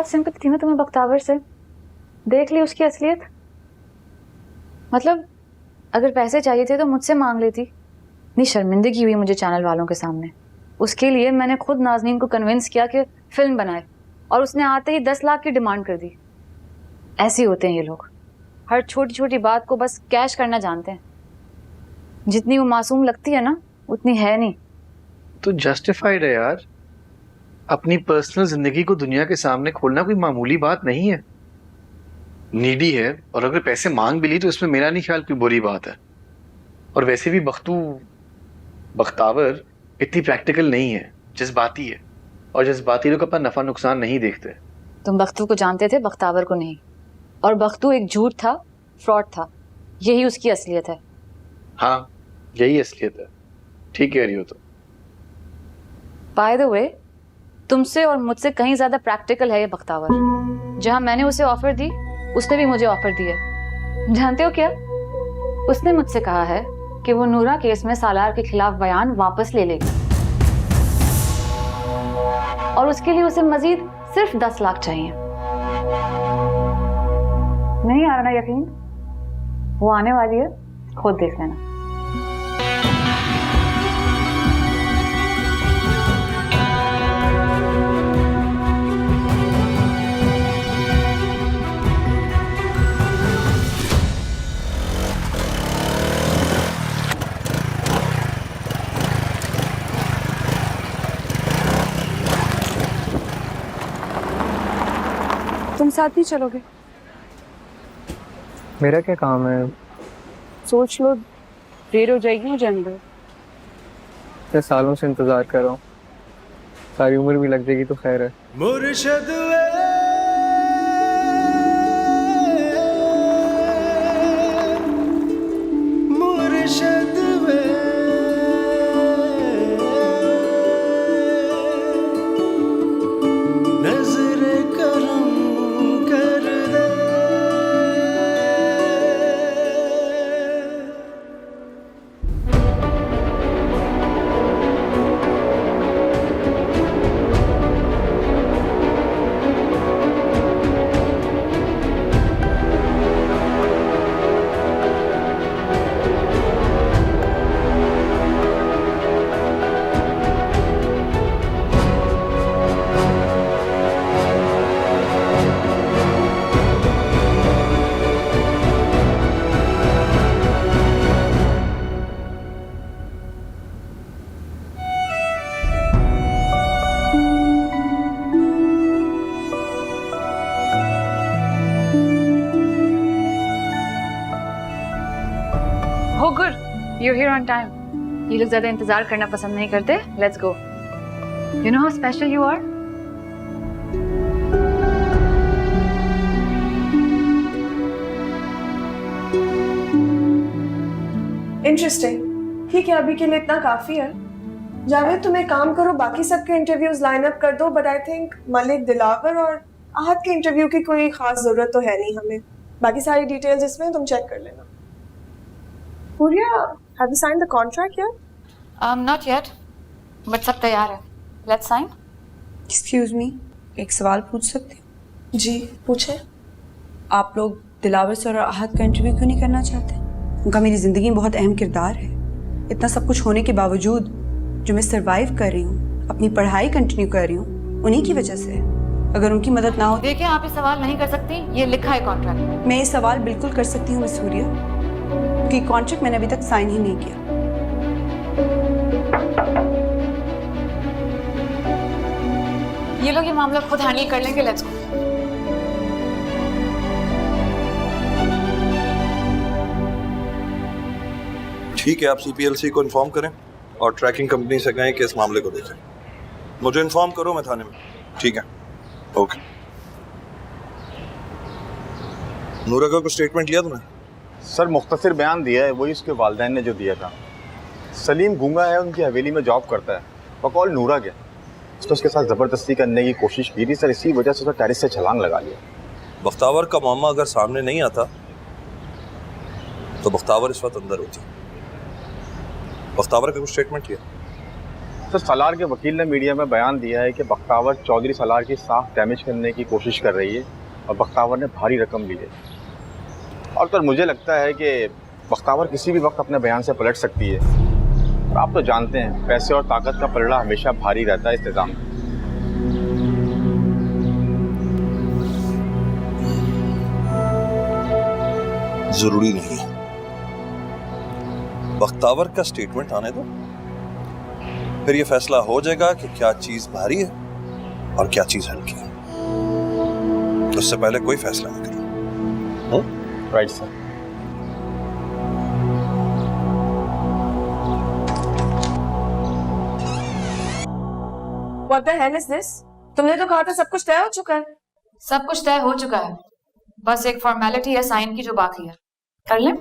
Sympathy थी ना तुम्हें बख्तावर से, देख ली उसकी असलियत। मतलब अगर पैसे चाहिए थे तो मुझसे मांग लेती। इतनी शर्मिंदगी हुई मुझे चैनल वालों के सामने। उसके लिए मैंने खुद नाज़नीन को कन्विंस किया कि फिल्म बनाए, और उसने आते ही 10 लाख की डिमांड कर दी। ऐसे होते हैं ये लोग, हर छोटी छोटी बात को बस कैश करना जानते हैं। जितनी वो मासूम लगती है ना, उतनी है नहीं। तो जस्टिफाइड है यार, अपनी पर्सनल जिंदगी को दुनिया के सामने खोलना कोई मामूली बात नहीं है। नीडी है, और अगर पैसे मांग भी ली तो इसमें मेरा नहीं ख्याल कोई बुरी बात है। और वैसे भी बख्तावर इतनी प्रैक्टिकल नहीं है, जज्बाती है, और जज्बाती लोग अपना नफा नुकसान नहीं देखते। तुम बख्तू को जानते थे, बख्तावर को नहीं। और बख्तू एक झूठ था, फ्रॉड था। यही उसकी असलियत है। हाँ, यही असलियत है। ठीक कह रही हो तो। बाय द वे, तुमसे और मुझसे कहीं ज्यादा प्रैक्टिकल है ये बख्तावर। जहां मैंने उसे ऑफर दी, उसने भी मुझे ऑफर दी है। जानते हो क्या? उसने मुझसे कहा है कि वो नूरा केस में सालार के खिलाफ बयान वापस ले लेगी, और उसके लिए उसे मजीद सिर्फ 10 लाख चाहिए। नहीं आ रहा ना यकीन? वो आने वाली है, खुद देख लेना। तुम साथ नहीं चलोगे? मेरा क्या काम है? सोच लो, देर हो जाएगी मुझे अंदर। मैं सालों से इंतजार कर रहा हूँ, सारी उम्र भी लग जाएगी तो खैर है। मुर्शद मुर्शद नजर करम कर दे। हो good, you're here on time. ये लोग ज्यादा इंतजार करना पसंद नहीं करते। Let's go. You know how special you are? Interesting. ठीक है, अभी के लिए इतना काफी है। जावेद, तुम एक काम करो, बाकी सबके इंटरव्यूज लाइन अप कर दो, but I think Malik, Dilawar और आहत के इंटरव्यू की कोई खास जरूरत तो है नहीं हमें। बाकी सारी डिटेल्स इसमें तुम चेक कर लेना। पूरिया, have you signed the contract yet? Not yet, but सब तैयार है। Let's sign. एक्सक्यूज मी, एक सवाल पूछ सकती हूँ? जी पूछे। आप लोग दिलावर सर और आहत का इंटरव्यू क्यों नहीं करना चाहते? उनका मेरी ज़िंदगी में बहुत अहम किरदार है। इतना सब कुछ होने के बावजूद जो मैं सरवाइव कर रही हूँ, अपनी पढ़ाई कंटिन्यू कर रही हूँ, उन्हीं की वजह से। अगर उनकी मदद ना हो। देखिए, आप ये सवाल नहीं कर सकती, ये लिखा है कॉन्ट्रैक्ट में। मैं ये सवाल बिल्कुल कर सकती हूँ मिस सूर्या, क्योंकि कॉन्ट्रैक्ट मैंने अभी तक साइन ही नहीं किया। ये लोग ये मामला खुद हैंडल कर लेंगे। Let's go. ठीक है, आप सीपीएलसी को इन्फॉर्म करें और ट्रैकिंग कंपनी से कहें कि इस मामले को देखें। मुझे इन्फॉर्म करो, मैं थाने में। ठीक है, ओके। नूरा का कुछ स्टेटमेंट लिया तुमने? सर मुख्तसर बयान दिया है, वही उसके वालिदैन ने जो दिया था। सलीम गूंगा है, उनकी हवेली में जॉब करता है, बकौल नूरा गया। तो उसके साथ ज़बरदस्ती करने की कोशिश की थी सर, इसी वजह से उसने टेरिस से छलांग लगा लिया। बख्तावर का मामा अगर सामने नहीं आता तो बख्तावर इस वक्त अंदर होती। बख्तावर का कुछ स्टेटमेंट लिया? सर सलार के वकील ने मीडिया में बयान दिया है कि बख्तावर चौधरी सलार की साख डैमेज करने की कोशिश कर रही है और बख्तावर ने भारी रकम ली है। और सर मुझे लगता है कि बख्तावर किसी भी वक्त अपने बयान से पलट सकती है। और आप तो जानते हैं पैसे और ताकत का पलड़ा हमेशा भारी रहता है इस निज़ाम में। जरूरी नहीं है, बख्तावर का स्टेटमेंट आने दो, फिर ये फैसला हो जाएगा कि क्या चीज भारी है और क्या चीज हल्की है। उससे पहले कोई फैसला नहीं करो। Right sir. What the hell is this? तुमने तो कहा था सब कुछ तय हो चुका है। सब कुछ तय हो चुका है, बस एक फॉर्मेलिटी है साइन की जो बाकी है, कर लें?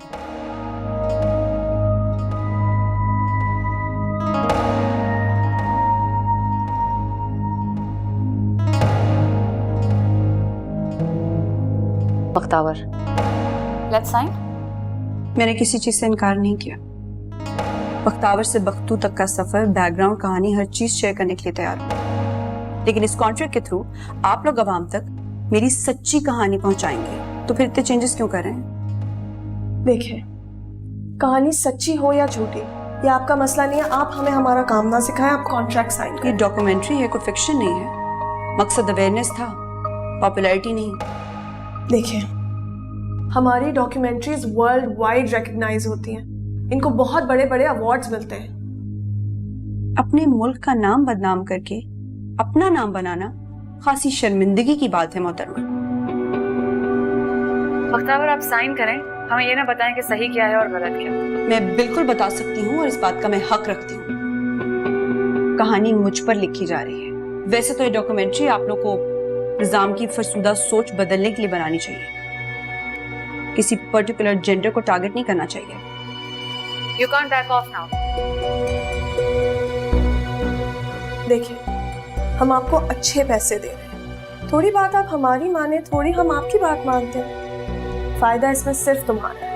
Bakhtawar, let's sign. मैंने किसी चीज से इनकार नहीं किया। बख्तावर से बख्तू तक का सफर, बैकग्राउंड, कहानी, हर चीज शेयर करने के लिए तैयार हूँ। लेकिन इस कॉन्ट्रैक्ट के थ्रू आप लोग अवाम तक मेरी सच्ची कहानी पहुंचाएंगे, तो फिर इतने चेंजेस क्यों कर रहे हैं? देखिए, कहानी सच्ची हो या झूठी ये आपका मसला नहीं है। आप हमें हमारा काम ना सिखाएं, आप कॉन्ट्रैक्ट साइन ये करें। डॉक्यूमेंट्री है, कोई फिक्शन नहीं है। मकसद अवेयरनेस था, पॉपुलैरिटी नहीं। देखिए, हमारी डॉक्यूमेंट्रीज वर्ल्ड वाइड रिकॉग्नाइज होती हैं, इनको बहुत बड़े बड़े अवार्ड्स मिलते हैं। अपने मुल्क का नाम बदनाम करके अपना नाम बनाना खासी शर्मिंदगी की बात है मोहतरमा। बख्तावर, आप साइन करें, हमें ये ना बताएं कि सही क्या है और गलत क्या। मैं बिल्कुल बता सकती हूँ और इस बात का मैं हक रखती हूँ। कहानी मुझ पर लिखी जा रही है। वैसे तो ये डॉक्यूमेंट्री आप लोग को निजाम की फरसुदा सोच बदलने के लिए बनानी चाहिए, किसी पर्टिकुलर जेंडर को टारगेट नहीं करना चाहिए। You can't back off now. देखिए, हम आपको अच्छे पैसे दे रहे हैं, थोड़ी बात आप हमारी माने, थोड़ी हम आपकी बात मानते हैं। फायदा इसमें सिर्फ तुम्हारा है।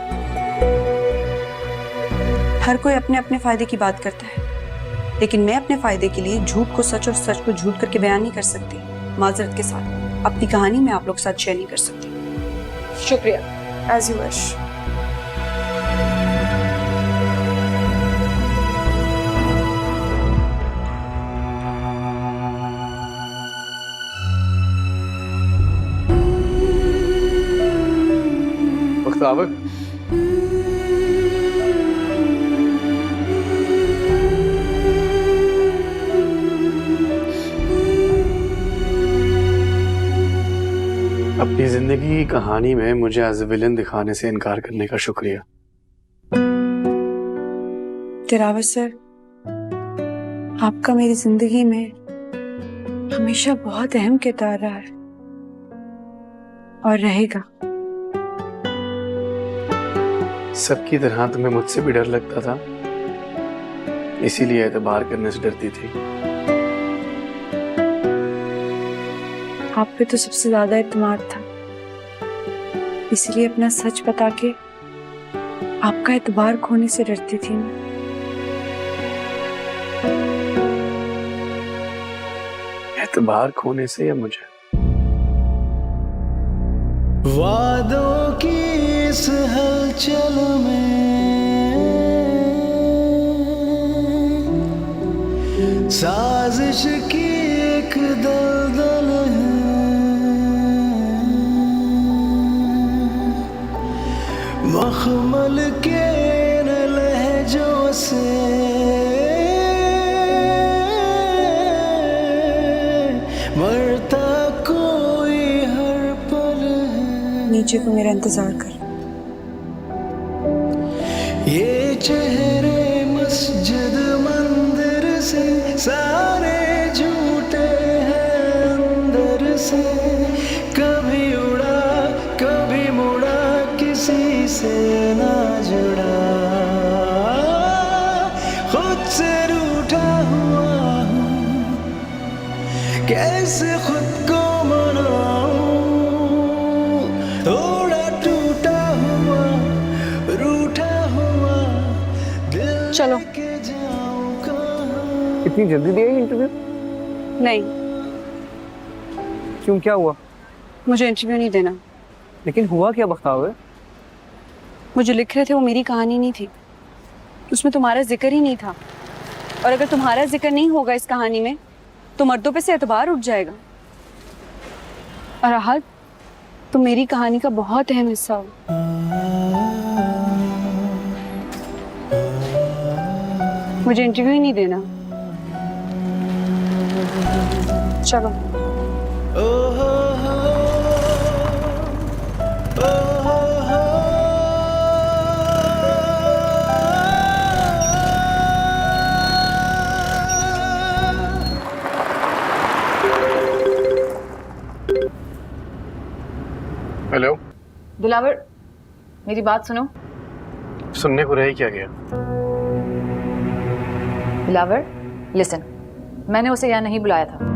हर कोई अपने अपने फायदे की बात करता है, लेकिन मैं अपने फायदे के लिए झूठ को सच और सच को झूठ करके बयान नहीं कर सकती। माजरत के साथ अपनी कहानी में आप लोग के साथ शेयर नहीं कर सकती। शुक्रिया। As you wish. बख्तावर, अपनी जिंदगी की कहानी में मुझे एज ए विलन दिखाने से इनकार करने का शुक्रिया। दिलावर सर, आपका मेरी जिंदगी में हमेशा बहुत अहम किरदार रहा है और रहेगा। सबकी तरह तुम्हें मुझसे भी डर लगता था, इसीलिए एतबार करने से डरती थी। आप पे तो सबसे ज्यादा एतमाद था, इसलिए अपना सच बता के आपका एतबार खोने से डरती थी मैं। एतबार खोने से या मुझे? वादों की इस हलचल में साजिश की एक दलदल है, मखमल के इन लहजों से मरता कोई हर पल है। नीचे को मेरा इंतजार कर। ये चेहरे मस्जिद मंदिर से सारे झूठे हैं अंदर से, कभी उड़ा कभी मुड़ा किसी से ना जुड़ा, खुद से रूठा हुआ हूँ, कैसे खुद को मनाऊं, थोड़ा टूटा हुआ रूठा हुआ दिल चलो। के जाऊं कहाँ। इतनी जल्दी दिया इंटरव्यू? नहीं, क्यों, क्या हुआ? मुझे इंटरव्यू नहीं देना। लेकिन हुआ क्या बख्तावर? वो जो लिख रहे थे वो मेरी कहानी नहीं थी, उसमें तुम्हारा जिक्र ही नहीं था। और अगर तुम्हारा जिक्र नहीं होगा इस कहानी में तो मर्दों पे से एतबार उठ जाएगा। और आहत, तुम मेरी कहानी का बहुत अहम हिस्सा हो। मुझे इंटरव्यू ही नहीं देना। चलो। हेलो। दिलावर, मेरी बात सुनो। सुनने को रही क्या गया? दिलावर, लिसन, मैंने उसे यहाँ नहीं बुलाया था।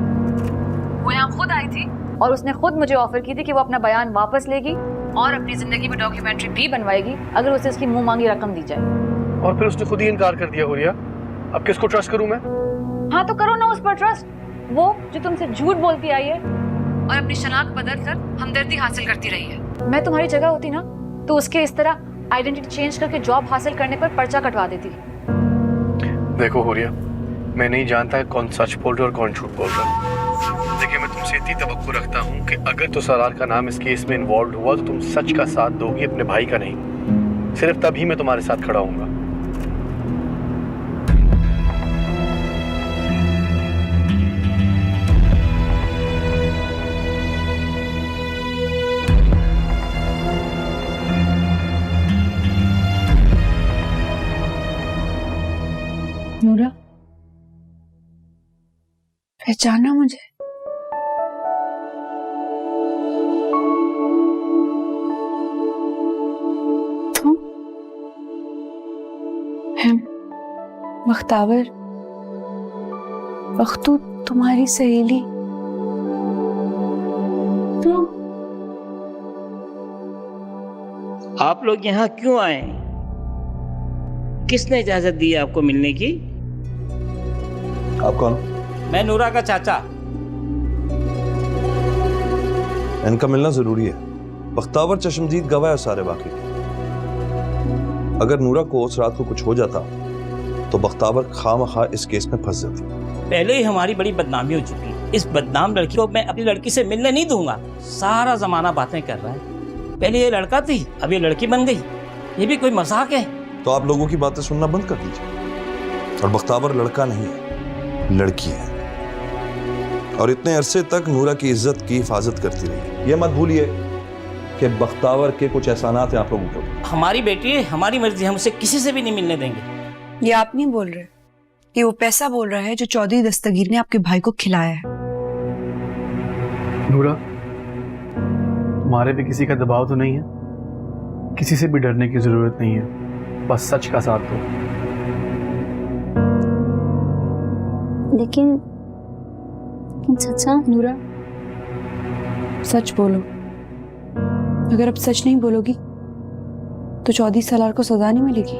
वो यहाँ खुद आई थी और उसने खुद मुझे ऑफर की थी कि वो अपना बयान वापस लेगी और अपनी जिंदगी में डॉक्यूमेंट्री भी बनवाएगी अगर उसे उसकी मुंह मांगी रकम दी जाए। और फिर उसने खुद ही इनकार कर दिया। हुरिया, अब किसको ट्रस्ट करूं मैं? हाँ तो करो ना उस पर ट्रस्ट, वो जो तुमसे झूठ बोलती आई है और अपनी शनाख्त बदल कर हमदर्दी हासिल करती रही है। मैं तुम्हारी जगह होती ना तो उसके इस तरह आइडेंटिटी चेंज करके जॉब हासिल करने पर पर्चा कटवा देती। देखो हुरिया, मैं नहीं जानता कौन सच बोल रहा है और कौन झूठ बोल रहा है, लेकिन मैं तुमसे इतनी तवक्को रखता हूँ कि अगर तो सरार का नाम इस केस में इन्वॉल्व हुआ तो तुम सच का साथ दोगी, अपने भाई का नहीं। सिर्फ तभी मैं तुम्हारे साथ खड़ा हूँगा। नूरा, पहचाना मुझे? तुम? हम बख्तावर, बख्तू तुम्हारी सहेली। तुम? आप लोग यहाँ क्यों आए? किसने इजाजत दी है आपको मिलने की? आप कौन? मैं नूरा का चाचा। इनका मिलना जरूरी है। बख्तावर चश्मदीद गवाह है सारे वाकये के। अगर नूरा को उस रात को कुछ हो जाता तो बख्तावर खामखा इस केस में फंस जाती। पहले ही हमारी बड़ी बदनामी हो चुकी है। इस बदनाम लड़की को मैं अपनी लड़की से मिलने नहीं दूंगा। सारा जमाना बातें कर रहा है। पहले ये लड़का थी, अब ये लड़की बन गई। ये भी कोई मजाक है? तो आप लोगों की बातें सुनना बंद कर दीजिए। और बख्तावर लड़का नहीं है, लड़की है। और इतने अरसे तक नूरा की इज्जत की हिफाजत करती रही। ये मत भूलिए कि बख्तावर के कुछ एहसानात हैं आप लोगों को। हमारी बेटी है, हमारी मर्जी, हम उसे किसी से भी नहीं मिलने देंगे। ये आप नहीं बोल रहे, ये वो पैसा बोल रहा है जो चौधरी दस्तगीर ने आपके भाई को खिलाया है। नूरा, तुम्हारे पे किसी का दबाव तो नहीं है? किसी से भी डरने की जरूरत नहीं है, बस सच का साथ दो। लेकिन चाचा। नूरा, सच बोलो। अगर अब सच नहीं बोलोगी तो चौधरी सलार को सजा नहीं मिलेगी।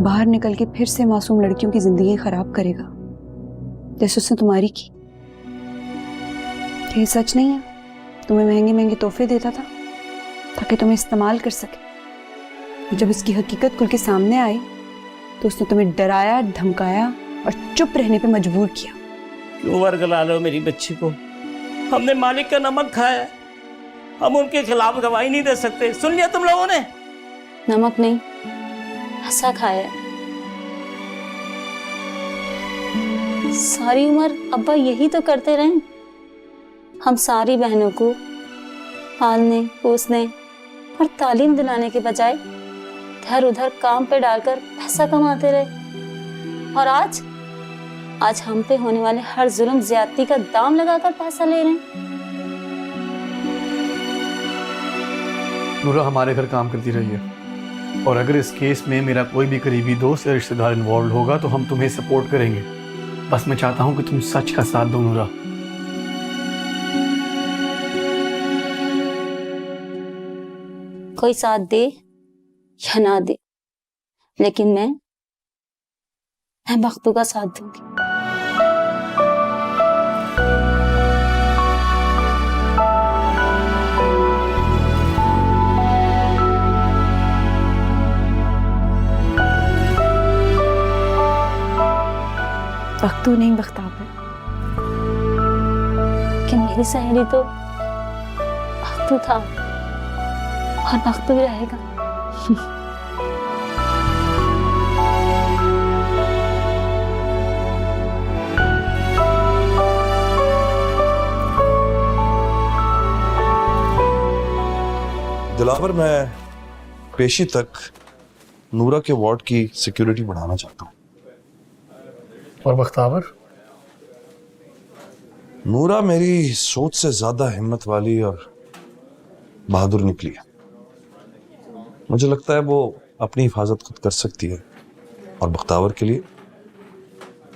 बाहर निकल के फिर से मासूम लड़कियों की जिंदगी खराब करेगा जैसे उसने तुम्हारी की। ये सच नहीं है, तुम्हें महंगे महंगे तोहफे देता था ताकि तुम्हें इस्तेमाल कर सके। जब इसकी हकीकत खुल के सामने आई तो उसने तुम्हें डराया, धमकाया और चुप रहने पे मजबूर किया। क्यों वर्गला लो मेरी बच्ची को? हमने मालिक का नमक खाया है, हम उनके खिलाफ गवाही नहीं दे सकते। सुन लिया तुम लोगों ने? नमक नहीं, हंसा खाया। सारी उम्र अब्बा यही तो करते रहे। हम सारी बहनों को पालने, पोसने और तालीम दिलाने के बजाय इधर उधर काम पे डालकर पैसा कमाते रहे। और आज हम पे होने वाले हर जुल्म ज्यादती का दाम लगाकर पैसा ले रहे हैं। नूरा हमारे घर काम करती रही है और अगर इस केस में मेरा कोई भी करीबी दोस्त या रिश्तेदार इन्वॉल्व होगा तो हम तुम्हें सपोर्ट करेंगे। बस मैं चाहता हूं कि तुम सच का साथ दो नूरा। कोई साथ दे या ना दे, लेकिन मैं बख्तू का साथ दूंगी। वक्त तो नहीं बख्तावर, कि मेरी सहेली तो बख्तू था और बख्तू ही रहेगा। दिलावर, मैं पेशी तक नूरा के वार्ड की सिक्योरिटी बढ़ाना चाहता हूँ। और बख्तावर? नूरा मेरी सोच से ज्यादा हिम्मत वाली और बहादुर निकली है। मुझे लगता है वो अपनी हिफाजत खुद कर सकती है और बख्तावर के लिए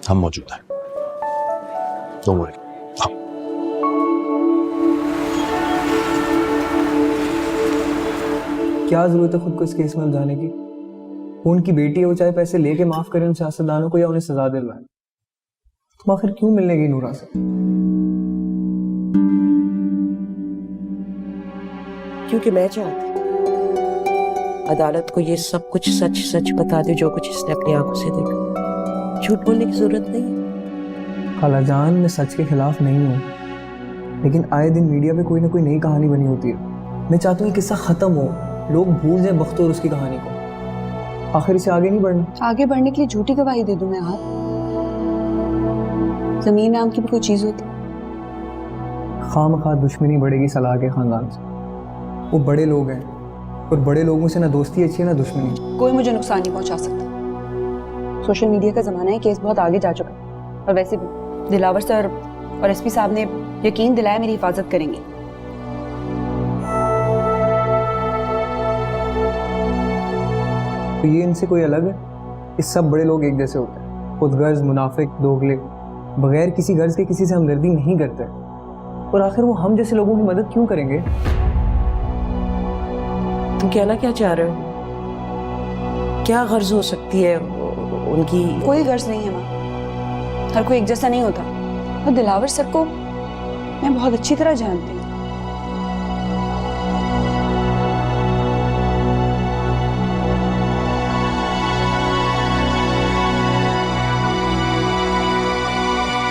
हम मौजूद हैं। Don't worry. क्या जरूरत है खुद को इस केस में उलझाने की? वो उनकी बेटी है, वो चाहे पैसे लेके माफ करें उन सियासतदानों को या उन्हें सजा दिलवाएं। तुम आखिर क्यों मिलने गई नूरा से? क्योंकि मैं चाहती अदालत को ये सब कुछ सच सच बता दे, जो कुछ इसने अपनी आंखों से देखा। झूठ बोलने की जरूरत नहीं है। खालाजान, मैं सच के खिलाफ नहीं हूँ, लेकिन आए दिन मीडिया पे कोई ना कोई नई कहानी बनी होती है। मैं चाहता हूँ किस्सा खत्म हो, लोग भूल जाएं बख्त और उसकी कहानी को। आखिर इसे आगे नहीं बढ़ना। आगे बढ़ने के लिए झूठी गवाही दे दूं मैं? आप जमीन नाम की भी कोई चीज होती? खामखा दुश्मनी बढ़ेगी सलाह के खानदान से। वो बड़े लोग हैं और बड़े लोगों से ना दोस्ती अच्छी है ना दुश्मनी। कोई मुझे नुकसान नहीं पहुंचा सकता। सोशल मीडिया का जमाना है, केस बहुत आगे जा चुका है। और वैसे भी दिलावर सर और एसपी साहब ने यकीन दिलाया मेरी हिफाजत करेंगे। तो ये इनसे कोई अलग है? इस सब बड़े लोग एक जैसे होते हैं, खुदगर्ज, मुनाफिक, दोगले, बगैर किसी गर्ज के किसी से हमदर्दी नहीं करते। और आखिर वो हम जैसे लोगों की मदद क्यों करेंगे? तुम कहना क्या चाह रहे हो? क्या गर्ज हो सकती है उनकी? कोई गर्ज नहीं है माँ, हर कोई एक जैसा नहीं होता। और दिलावर सर को मैं बहुत अच्छी तरह जानती हूँ।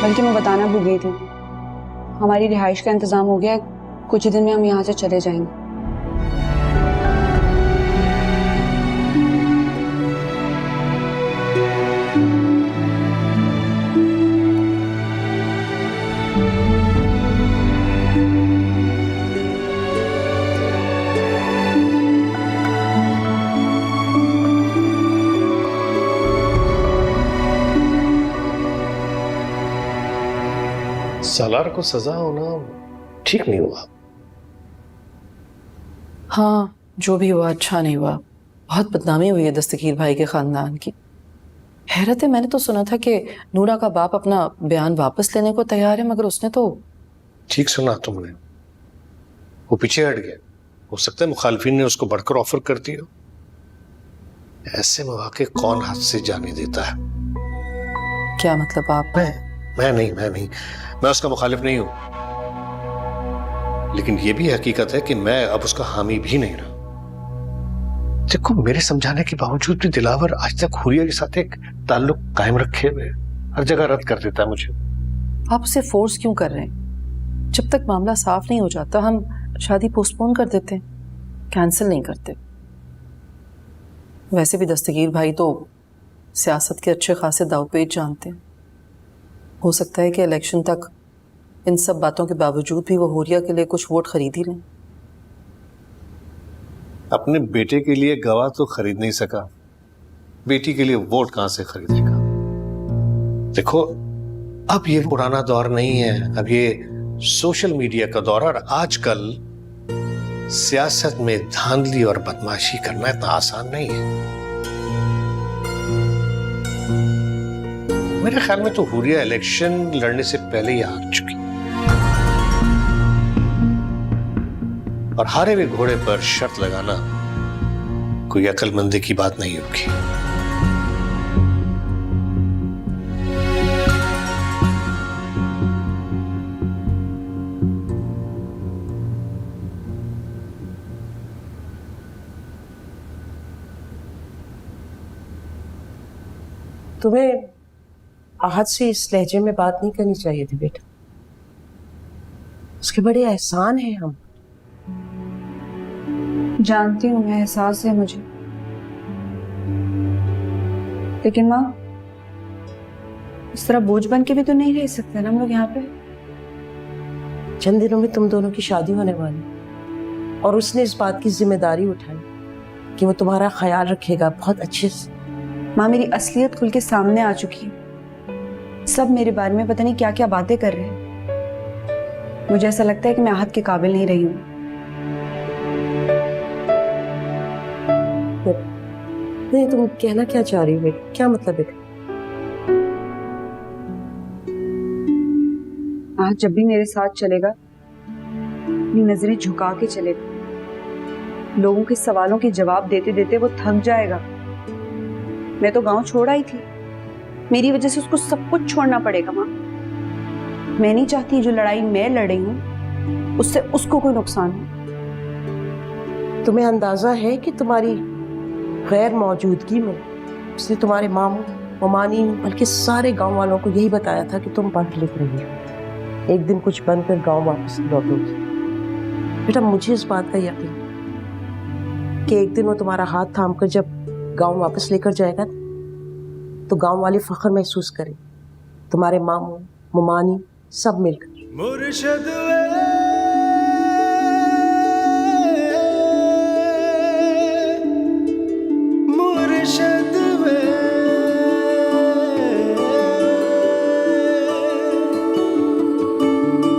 बल्कि मैं बताना भूल गई थी, हमारी रिहाइश का इंतजाम हो गया है। कुछ ही दिन में हम यहाँ से चले जाएंगे। सालार को सजा होना ठीक नहीं हुआ। हाँ, जो भी हुआ अच्छा नहीं हुआ। बहुत बदनामी हुई है दस्तगीर भाई के खानदान की। हैरत है, मैंने तो सुना था कि नूरा का बाप अपना बयान वापस लेने को तैयार है, मगर उसने तो। ठीक सुना तुमने, वो पीछे हट गया। हो सकता है मुखालिफिन ने उसको बढ़कर ऑफर कर दिया। ऐसे मौके कौन हाथ से जाने देता है? क्या मतलब? आप? मैं नहीं, मैं उसका मुखालिफ नहीं हूं, लेकिन यह भी हकीकत है कि मैं अब उसका हामी भी नहीं रहा। देखो, मेरे समझाने के बावजूद भी दिलावर आज तक हुरिया के साथ एक ताल्लुक कायम रखे हुए हर जगह रद्द कर देता है मुझे। आप उसे फोर्स क्यों कर रहे हैं? जब तक मामला साफ नहीं हो जाता हम शादी पोस्टपोन कर देते हैं, कैंसिल नहीं करते। वैसे भी दस्तगीर भाई तो सियासत के अच्छे खासे दावपेच जानते हैं। हो सकता है कि इलेक्शन तक इन सब बातों के बावजूद भी वो हुरिया के लिए कुछ वोट खरीद ही लें। अपने बेटे के लिए गवाह तो खरीद नहीं सका, बेटी के लिए वोट कहां से खरीदेगा? देखो, अब ये पुराना दौर नहीं है, अब ये सोशल मीडिया का दौर है। और आजकल सियासत में धांधली और बदमाशी करना इतना आसान नहीं है। मेरे ख्याल में तो हुरिया इलेक्शन लड़ने से पहले ही हार चुकी, और हारे हुए घोड़े पर शर्त लगाना कोई अक्लमंदी की बात नहीं होगी। तुम्हें आहत से इस लहजे में बात नहीं करनी चाहिए थी बेटा। उसके बड़े एहसान हैं हम। जानती हूँ मैं, एहसास है मुझे, लेकिन माँ इस तरह बोझ बन के भी तो नहीं रह सकते ना हम लोग यहाँ पे। चंद दिनों में तुम दोनों की शादी होने वाली और उसने इस बात की जिम्मेदारी उठाई कि वो तुम्हारा ख्याल रखेगा बहुत अच्छे से। माँ मेरी असलियत खुल के सामने आ चुकी है। सब मेरे बारे में पता नहीं क्या क्या बातें कर रहे हैं। मुझे ऐसा लगता है कि मैं आहत के काबिल नहीं रही हूँ। नहीं, तुम कहना क्या चाह रही हो बेटा? क्या मतलब है? आहत जब भी मेरे साथ चलेगा अपनी नजरें झुका के चलेगा। लोगों के सवालों के जवाब देते देते वो थक जाएगा। मैं तो गांव छोड़ आई थी, मेरी वजह से उसको सब कुछ छोड़ना पड़ेगा माँ। मैं नहीं चाहती जो लड़ाई मैं लड़ी हूँ उससे उसको कोई नुकसान हो। तुम्हें अंदाजा है कि तुम्हारी गैर मौजूदगी में उसने तुम्हारे मामू ममानी बल्कि सारे गांव वालों को यही बताया था कि तुम पढ़ लिख रही हो, एक दिन कुछ बनकर गांव वापस लौटोगी। बेटा मुझे इस बात का यकीन कि एक दिन वो तुम्हारा हाथ थामकर जब गांव वापस लेकर जाएगा तो गांव वाले फख्र महसूस करें, तुम्हारे मामू ममानी सब मिलकर। मुर्शद मुर्शद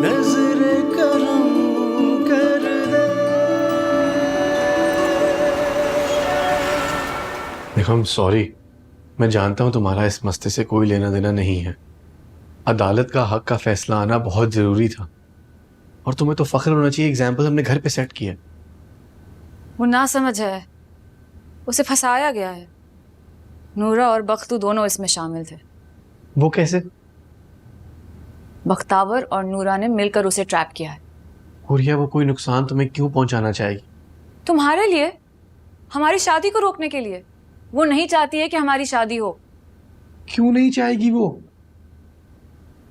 नजर करम कर दे। देखो I'm sorry, मैं जानता हूं तुम्हारा इस मसले से कोई लेना देना नहीं है। अदालत का हक का फैसला आना बहुत जरूरी था और तुम्हें तो फख्र होना चाहिए एग्जाम्पल हमने घर पे सेट किया। वो ना समझ है, उसे फंसाया गया है। नूरा और बख्तू दोनों इसमें शामिल थे। वो कैसे? बख्तावर और नूरा ने मिलकर उसे ट्रैप किया है। हुरिया वो कोई नुकसान तुम्हें क्यों पहुंचाना चाहेगी? तुम्हारे लिए, हमारी शादी को रोकने के लिए। वो नहीं चाहती है कि हमारी शादी हो। क्यों नहीं चाहेगी वो?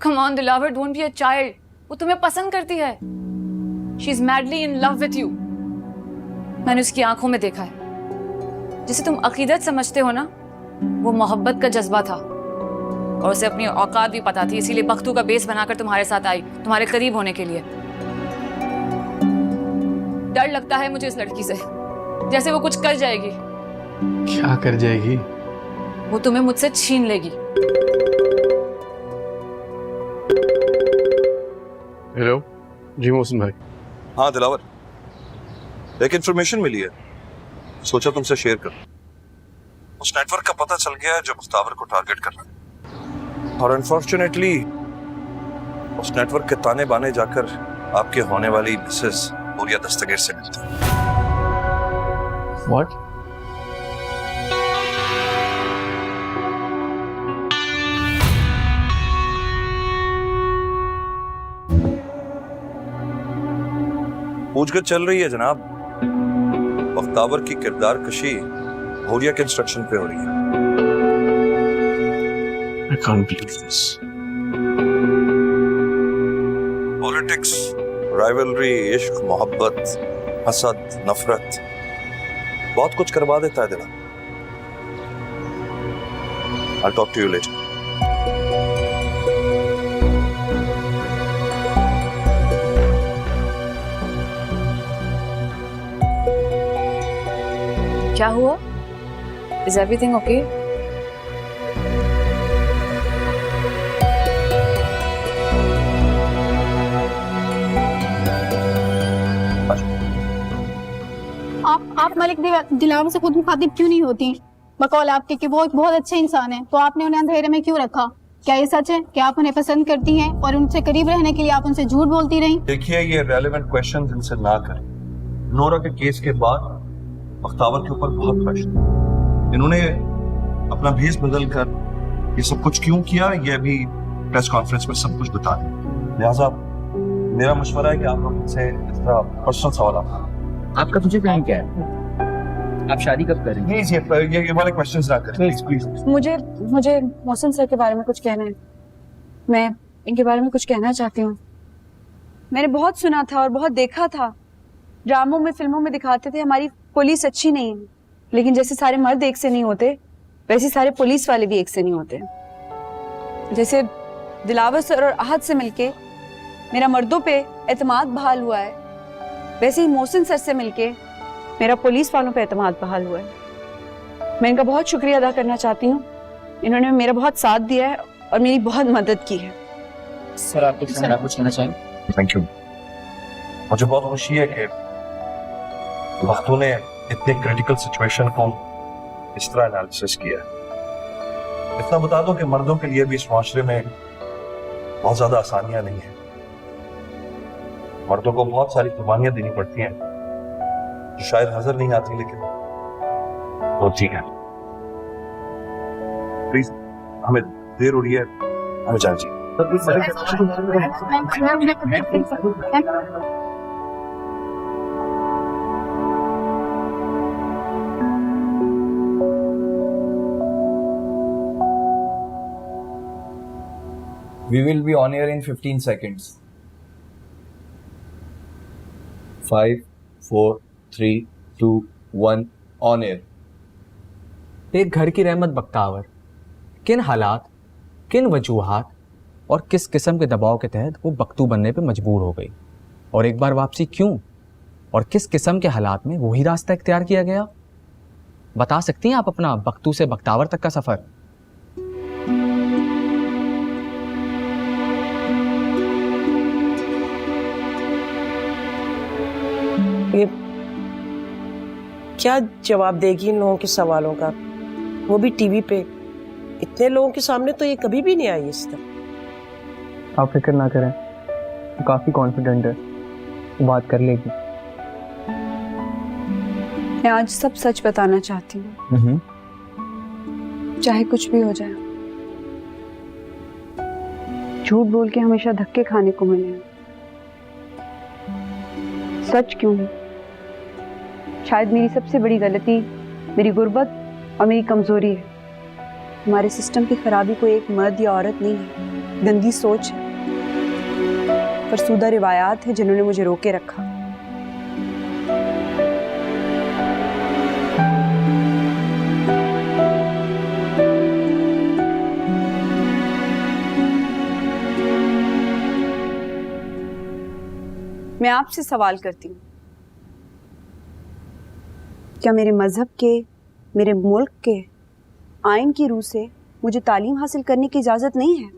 Come on, Dilawar, don't be a child. वो तुम्हें पसंद करती है। She is madly in love with you. मैंने उसकी आंखों में देखा है। जिसे तुम अकीदत समझते हो ना, वो मोहब्बत का जज्बा था और उसे अपनी औकात भी पता थी, इसीलिए बख्तू का बेस बनाकर तुम्हारे साथ आई, तुम्हारे करीब होने के लिए। डर लगता है मुझे इस लड़की से, जैसे वो कुछ कर जाएगी। क्या कर जाएगी? वो तुम्हें मुझसे छीन लेगी। हेलो जी मोहसिन भाई। हाँ दिलावर, एक इंफॉर्मेशन मिली है, सोचा तुमसे शेयर कर। उस नेटवर्क का पता चल गया है जो मुख्ताबर को टारगेट कर रहा है और अनफॉर्चुनेटली उस नेटवर्क के ताने बाने जाकर आपके होने वाली मिसेस हुरिया दस्तगीर से मिलते हैं। What? पूछगछ चल रही है जनाब। मुख्ताबर की किरदार कशी हुरिया के इंस्ट्रक्शन पे हो रही है। I can't believe this. Politics, rivalry, इश्क, मोहब्बत, हसद, नफरत, बहुत कुछ करवा देता है दिला। I'll talk to you later. क्या हुआ? Is everything okay? आप मलिक दिलावर से खुद मुखातिब क्यों नहीं होती? बकौल आपके कि वो एक बहुत अच्छे इंसान है, तो आपने उन्हें अंधेरे में क्यों रखा? क्या ये सच है कि आप उन्हें पसंद करती हैं और उनसे करीब रहने के लिए आप उनसे झूठ बोलती रहीं? देखिए, ये रेलेवेंट क्वेश्चंस इनसे ना करें। नोरा के केस के बाद बख्तावर के ऊपर बहुत क्रश था। इन्होंने अपना भेस बदल कर ये सब कुछ क्यों किया, ये अभी प्रेस कॉन्फ्रेंस में सब कुछ बता दें। लिहाजा मेरा मशवरा है कि आप लोग इनसे इस तरह पर्सनल सवाल आपका तुझे प्लान क्या है? आप शादी कब करेंगे? ये वाले क्वेश्चंस ना करें प्लीज प्लीज। मुझे मुझे मोहसिन सर के बारे में कुछ कहना है। मैं इनके बारे में कुछ कहना चाहती हूँ। मैंने बहुत सुना था और बहुत देखा था, ड्रामों में फिल्मों में दिखाते थे हमारी पुलिस अच्छी नहीं है, लेकिन जैसे सारे मर्द एक से नहीं होते वैसे सारे पुलिस वाले भी एक से नहीं होते। जैसे दिलावर सर और आहद से मिलके मेरा मर्दों पे एतमाद बहाल हुआ है, वैसे ही मोहसिन सर से मिलके मेरा पुलिस वालों पे एतमाद बहाल हुआ है। मैं इनका बहुत शुक्रिया अदा करना चाहती हूँ, इन्होंने मेरा बहुत साथ दिया है और मेरी बहुत मदद की है। सर आप कुछ कहना चाहेंगे? Thank you. मुझे बहुत खुशी है कि वक्तों ने इतने क्रिटिकल सिचुएशन को इस तरह एनालिसिस किया। इतना बता दो कि मर्दों के लिए भी इस माशरे में बहुत ज्यादा आसानियां नहीं है। मर्दों को बहुत सारी कुर्बानियां देनी पड़ती हैं जो शायद नजर नहीं आती, लेकिन वो ठीक है। प्लीज हमें देर हो रही है, हमें जाना चाहिए। We will be on air in 15 seconds. 5, 4, 3, 2, 1 on air. एक घर की रहमत बख्तावर किन हालात, किन वजूहात और किस किस्म के दबाव के तहत वो बख्तू बनने पे मजबूर हो गई, और एक बार वापसी क्यों और किस किस्म के हालात में वही रास्ता इख्तियार किया गया? बता सकती हैं आप अपना बख्तू से बख्तावर तक का सफर? ये क्या जवाब देगी इन लोगों के सवालों का, वो भी टीवी पे इतने लोगों के सामने? तो ये कभी भी नहीं आई इस तरह। आप फिक्र ना करें, वो काफी कॉन्फिडेंट है, वो बात कर लेगी। मैं आज सब सच बताना चाहती हूँ, चाहे कुछ भी हो जाए। झूठ बोल के हमेशा धक्के खाने को मिले हैं, सच क्यों नहीं? शायद मेरी सबसे बड़ी गलती मेरी गुर्बत और मेरी कमजोरी है। हमारे सिस्टम की खराबी कोई एक मर्द या औरत नहीं है, गंदी सोच है, फरसूदा रिवायात है जिन्होंने मुझे रोके रखा। मैं आपसे सवाल करती हूँ, क्या मेरे मजहब के, मेरे मुल्क के आइन की रूह से मुझे तालीम हासिल करने की इजाजत नहीं है?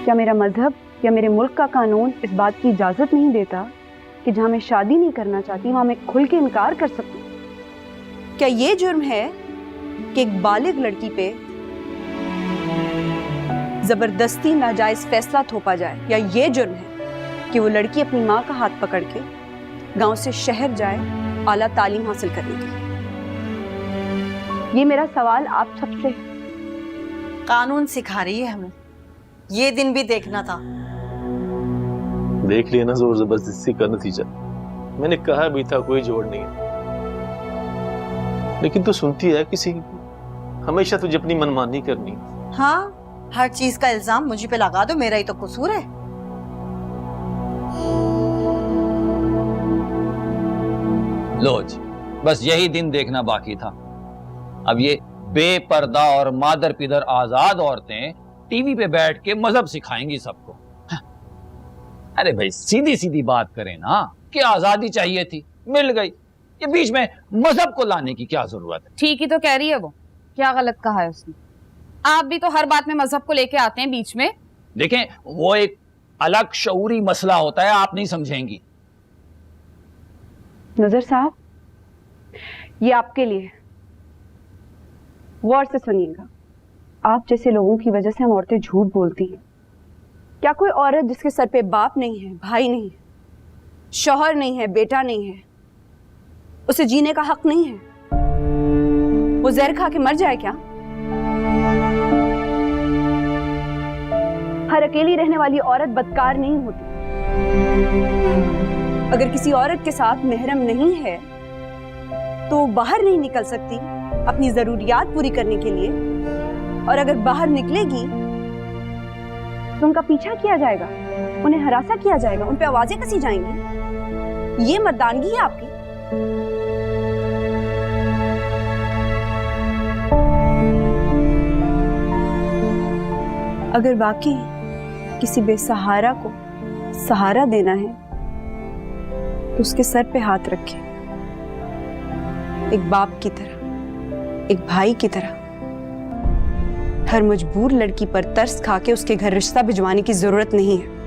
क्या मेरा मजहब या मेरे मुल्क का कानून इस बात की इजाजत नहीं देता कि जहां मैं शादी नहीं करना चाहती वहां मैं खुल के इनकार कर सकूं? क्या ये जुर्म है कि एक बालिग लड़की पे जबरदस्ती नाजायज फैसला थोपा जाए, या ये जुर्म है कि वो लड़की अपनी माँ का हाथ पकड़ के गांव से शहर जाए आला तालीम हासिल करने के लिए? ये मेरा सवाल आप सबसे है। कानून सिखा रही है हमें, ये दिन भी देखना था। देख लिया ना जोर जबरदस्ती का नतीजा। मैंने कहा भी था कोई जोड़ नहीं है, लेकिन तू सुनती है किसी की? हमेशा तुझे अपनी मनमानी करनी। हाँ, हर चीज का इल्जाम मुझे पे लगा दो, मेरा ही तो कसूर है। लो जी, बस यही दिन देखना बाकी था। अब ये बेपर्दा और मादर पिदर आजाद औरतें टीवी पे बैठ के मजहब सिखाएंगी सबको। अरे भाई सीधी सीधी बात करें ना कि आजादी चाहिए थी, मिल गई, ये बीच में मजहब को लाने की क्या जरूरत है? ठीक ही तो कह रही है वो, क्या गलत कहा है उसने? आप भी तो हर बात में मजहब को लेके आते हैं बीच में। देखें, वो एक अलग शऊरी मसला होता है, आप नहीं समझेंगी। नजर साहब, ये आपके लिए, गौर से सुनिएगा। आप जैसे लोगों की वजह से हम औरतें झूठ बोलती हैं। क्या कोई औरत जिसके सर पे बाप नहीं है, भाई नहीं है, शौहर नहीं है, बेटा नहीं है, उसे जीने का हक नहीं है? वो जहर खा के मर जाए क्या? हर अकेली रहने वाली औरत बदकार नहीं होती। अगर किसी औरत के साथ महरम नहीं है तो बाहर नहीं निकल सकती अपनी जरूरियात पूरी करने के लिए, और अगर बाहर निकलेगी तो उनका पीछा किया जाएगा, उन्हें हरासा किया जाएगा, उन पे आवाजें कसी जाएंगी। ये मर्दानगी है आपकी? अगर वाकई किसी बेसहारा को सहारा देना है तो उसके सर पे हाथ रखें, एक बाप की तरह, एक भाई की तरह। हर मजबूर लड़की पर तरस खा के उसके घर रिश्ता भिजवाने की जरूरत नहीं है।